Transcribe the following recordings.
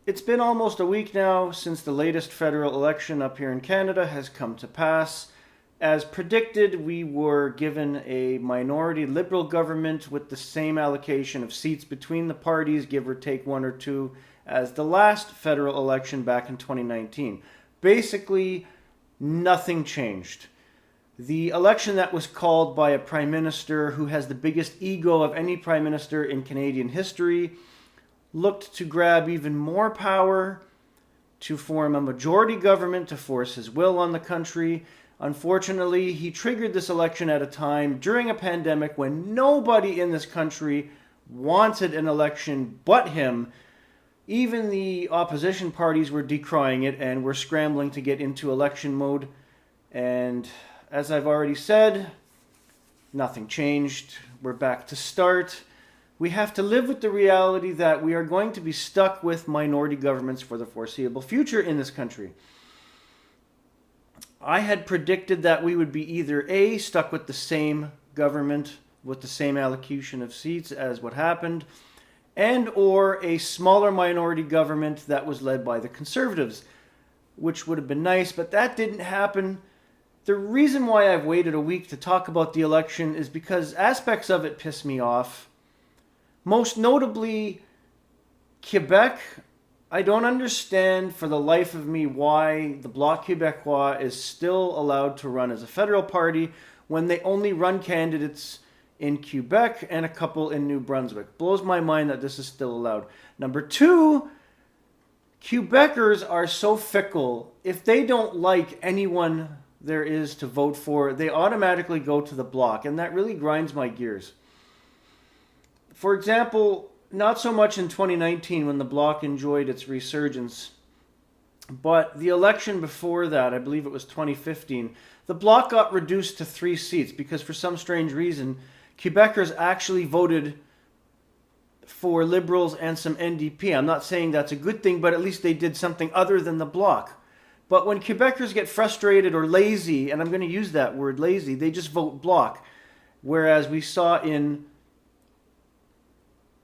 It's been almost a week now since the latest federal election up here in Canada has come to pass. As predicted, we were given a minority Liberal government with the same allocation of seats between the parties, give or take one or two, as the last federal election back in 2019. Basically, nothing changed. The election that was called by a prime minister who has the biggest ego of any prime minister in Canadian history looked to grab even more power, to form a majority government to force his will on the country. Unfortunately, he triggered this election at a time during a pandemic when nobody in this country wanted an election but him. Even the opposition parties were decrying it and were scrambling to get into election mode. And as I've already said, nothing changed. We're back to start. We have to live with the reality that we are going to be stuck with minority governments for the foreseeable future in this country. I had predicted that we would be either A, stuck with the same government with the same allocation of seats as what happened, and or a smaller minority government that was led by the Conservatives, which would have been nice, but that didn't happen. The reason why I've waited a week to talk about the election is because aspects of it piss me off. Most notably, Quebec. I don't understand for the life of me why the Bloc Québécois is still allowed to run as a federal party when they only run candidates in Quebec and a couple in New Brunswick. Blows my mind that this is still allowed. Number two, Quebecers are so fickle. If they don't like anyone there is to vote for, they automatically go to the Bloc, and that really grinds my gears. For example, not so much in 2019 when the Bloc enjoyed its resurgence, but the election before that, I believe it was 2015, the Bloc got reduced to 3 seats because for some strange reason, Quebecers actually voted for Liberals and some NDP. I'm not saying that's a good thing, but at least they did something other than the Bloc. But when Quebecers get frustrated or lazy, and I'm going to use that word, lazy, they just vote Bloc. Whereas we saw in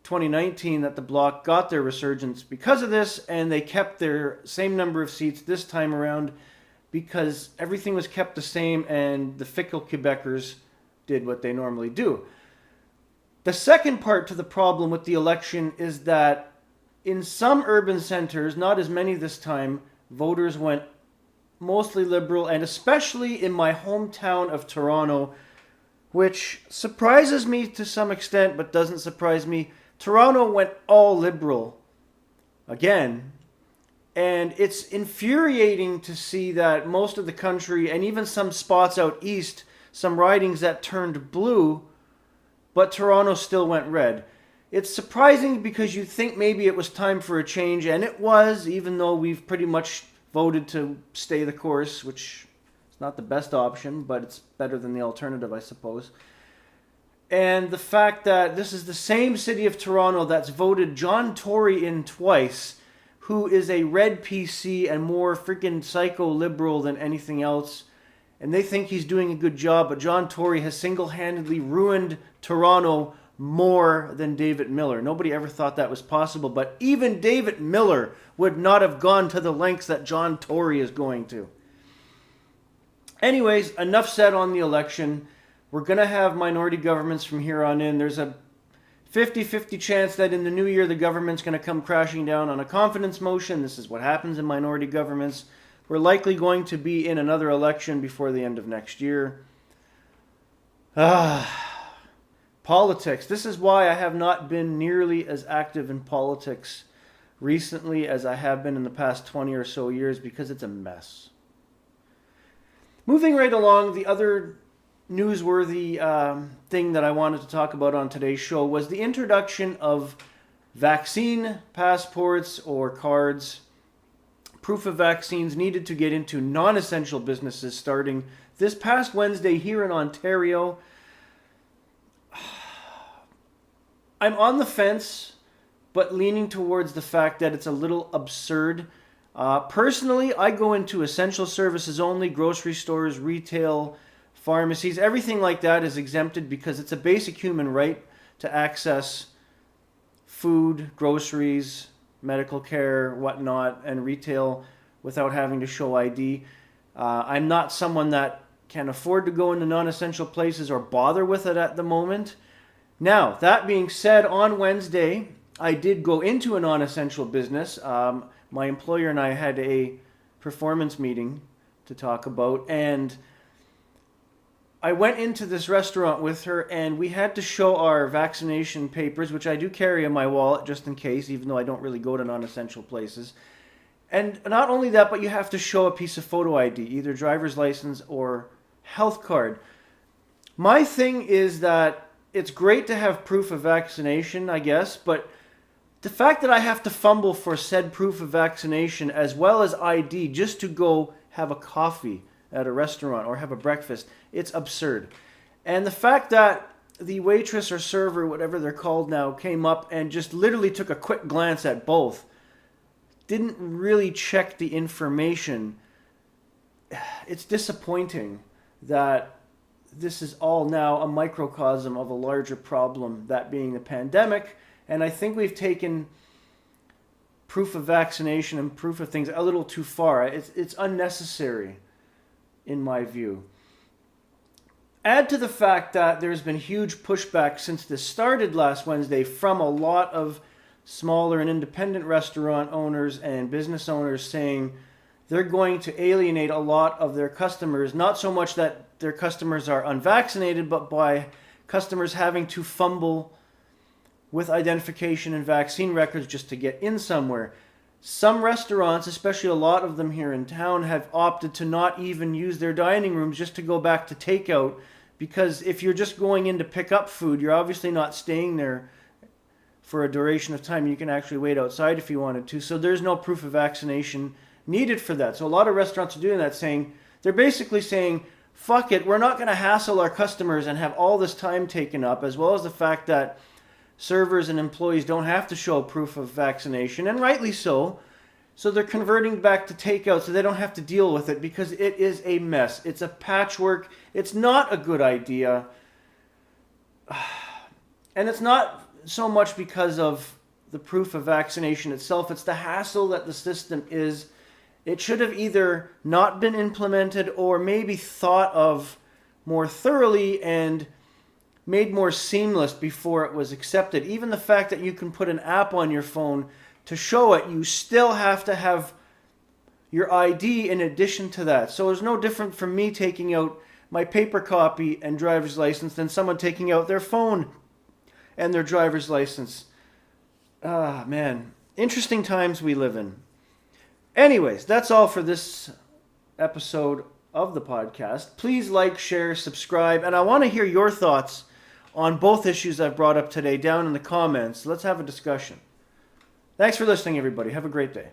2019 that the Bloc got their resurgence because of this, and they kept their same number of seats this time around because everything was kept the same and the fickle Quebecers did what they normally do. The second part to the problem with the election is that in some urban centers, not as many this time, voters went mostly Liberal, and especially in my hometown of Toronto, which surprises me to some extent but doesn't surprise me. Toronto went all Liberal again, and it's infuriating to see that most of the country, and even some spots out east, some ridings that turned blue, but Toronto still went red. It's surprising because you think maybe it was time for a change, and it was, even though we've pretty much voted to stay the course, which is not the best option, but it's better than the alternative, I suppose. And the fact that this is the same city of Toronto that's voted John Tory in twice, who is a red PC and more freaking psycho-liberal than anything else. And they think he's doing a good job, but John Tory has single-handedly ruined Toronto more than David Miller. Nobody ever thought that was possible, but even David Miller would not have gone to the lengths that John Tory is going to. Anyways, enough said on the election. We're going to have minority governments from here on in. There's a 50-50 chance that in the new year the government's going to come crashing down on a confidence motion. This is what happens in minority governments. We're likely going to be in another election before the end of next year. Politics. This is why I have not been nearly as active in politics recently as I have been in the past 20 or so years, because it's a mess. Moving right along, the other newsworthy thing that I wanted to talk about on today's show was the introduction of vaccine passports or cards, proof of vaccines needed to get into non-essential businesses starting this past Wednesday here in Ontario. I'm on the fence, but leaning towards the fact that it's a little absurd. Personally, I go into essential services only, grocery stores, retail, pharmacies, everything like that is exempted because it's a basic human right to access food, groceries, medical care, whatnot, and retail without having to show ID. I'm not someone that can afford to go into non-essential places or bother with it at the moment. Now, that being said, on Wednesday, I did go into a non-essential business. My employer and I had a performance meeting to talk about, and I went into this restaurant with her, and we had to show our vaccination papers, which I do carry in my wallet just in case, even though I don't really go to non-essential places. And not only that, but you have to show a piece of photo ID, either driver's license or health card. My thing is that it's great to have proof of vaccination, I guess, but the fact that I have to fumble for said proof of vaccination as well as ID just to go have a coffee at a restaurant or have a breakfast, it's absurd. And the fact that the waitress or server, whatever they're called now, came up and just literally took a quick glance at both, didn't really check the information. It's disappointing that this is all now a microcosm of a larger problem, that being the pandemic. And I think we've taken proof of vaccination and proof of things a little too far. It's unnecessary, in my view. Add to the fact that there's been huge pushback since this started last Wednesday from a lot of smaller and independent restaurant owners and business owners saying they're going to alienate a lot of their customers, not so much that their customers are unvaccinated, but by customers having to fumble with identification and vaccine records just to get in somewhere. Some restaurants, especially a lot of them here in town, have opted to not even use their dining rooms just to go back to takeout, because if you're just going in to pick up food, you're obviously not staying there for a duration of time. You can actually wait outside if you wanted to. So there's no proof of vaccination needed for that. So a lot of restaurants are doing that, saying, they're basically saying, fuck it, we're not going to hassle our customers and have all this time taken up, as well as the fact that servers and employees don't have to show proof of vaccination, and rightly so. So they're converting back to takeout so they don't have to deal with it, because it is a mess. It's a patchwork. It's not a good idea. And it's not so much because of the proof of vaccination itself. It's the hassle that the system is. It should have either not been implemented or maybe thought of more thoroughly and made more seamless before it was accepted. Even the fact that you can put an app on your phone to show it, you still have to have your ID in addition to that. So it's no different from me taking out my paper copy and driver's license than someone taking out their phone and their driver's license. Ah, man. Interesting times we live in. Anyways, that's all for this episode of the podcast. Please like, share, subscribe, and I want to hear your thoughts on both issues I've brought up today down in the comments. Let's have a discussion. Thanks for listening, everybody. Have a great day.